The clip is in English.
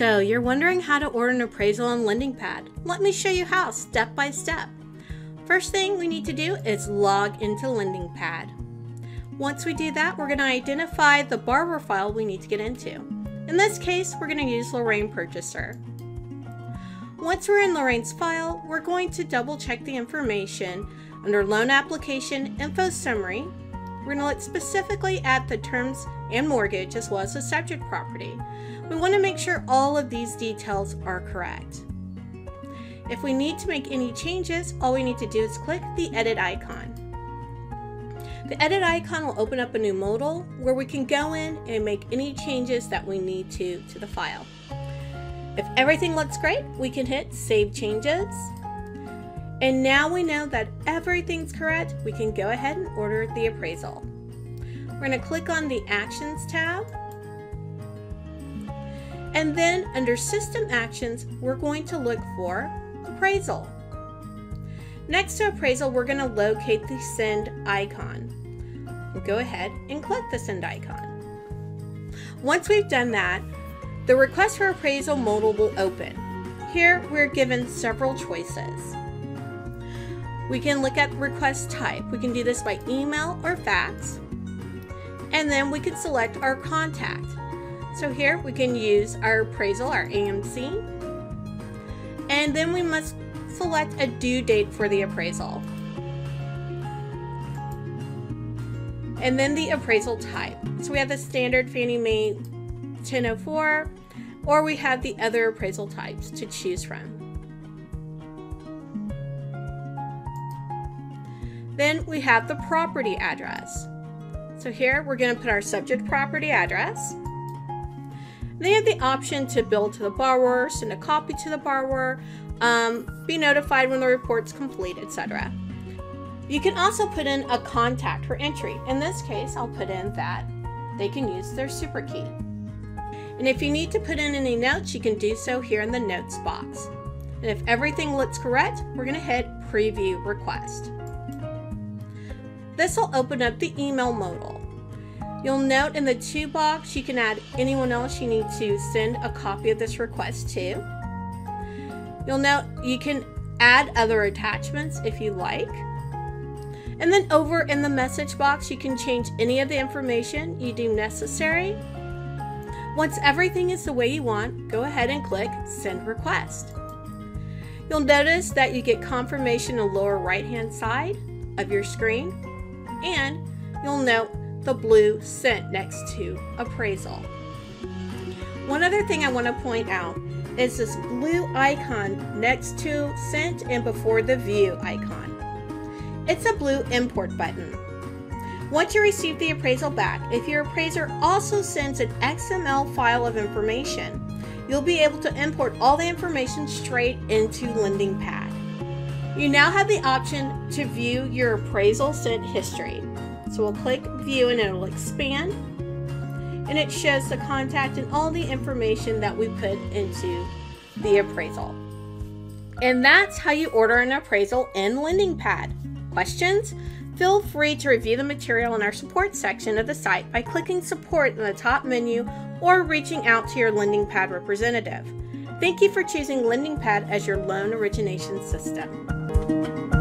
So you're wondering how to order an appraisal on LendingPad. Let me show you how, step by step. First thing we need to do is log into LendingPad. Once we do that, we're going to identify the borrower file we need to get into. In this case, we're going to use Lorraine Purchaser. Once we're in Lorraine's file, we're going to double check the information under Loan Application Info Summary. We're going to look specifically at the terms and mortgage as well as the subject property. We want to make sure all of these details are correct. If we need to make any changes, all we need to do is click the edit icon. The edit icon will open up a new modal where we can go in and make any changes that we need to the file. If everything looks great, we can hit Save Changes. And now we know that everything's correct, we can go ahead and order the appraisal. We're going to click on the Actions tab. And then under System Actions, we're going to look for Appraisal. Next to Appraisal, we're going to locate the Send icon. We'll go ahead and click the Send icon. Once we've done that, the Request for Appraisal modal will open. Here, we're given several choices. We can look at request type. We can do this by email or fax. And then we can select our contact. So here we can use our appraisal, our AMC. And then we must select a due date for the appraisal. And then the appraisal type. So we have the standard Fannie Mae 1004, or we have the other appraisal types to choose from. Then we have the property address. So here we're going to put our subject property address. They have the option to bill to the borrower, send a copy to the borrower, be notified when the report's complete, etc. You can also put in a contact for entry. In this case, I'll put in that they can use their super key. And if you need to put in any notes, you can do so here in the notes box. And if everything looks correct, we're going to hit Preview Request. This will open up the email modal. You'll note in the To box, you can add anyone else you need to send a copy of this request to. You'll note you can add other attachments if you like. And then over in the message box, you can change any of the information you deem necessary. Once everything is the way you want, go ahead and click Send Request. You'll notice that you get confirmation in the lower right-hand side of your screen, and you'll note the blue Sent next to Appraisal. One other thing I want to point out is this blue icon next to Sent and before the View icon. It's a blue import button. Once you receive the appraisal back, if your appraiser also sends an XML file of information, you'll be able to import all the information straight into LendingPad. You now have the option to view your appraisal sent history. So we'll click View and it'll expand, and it shows the contact and all the information that we put into the appraisal. And that's how you order an appraisal in LendingPad. Questions? Feel free to review the material in our support section of the site by clicking Support in the top menu or reaching out to your LendingPad representative. Thank you for choosing LendingPad as your loan origination system.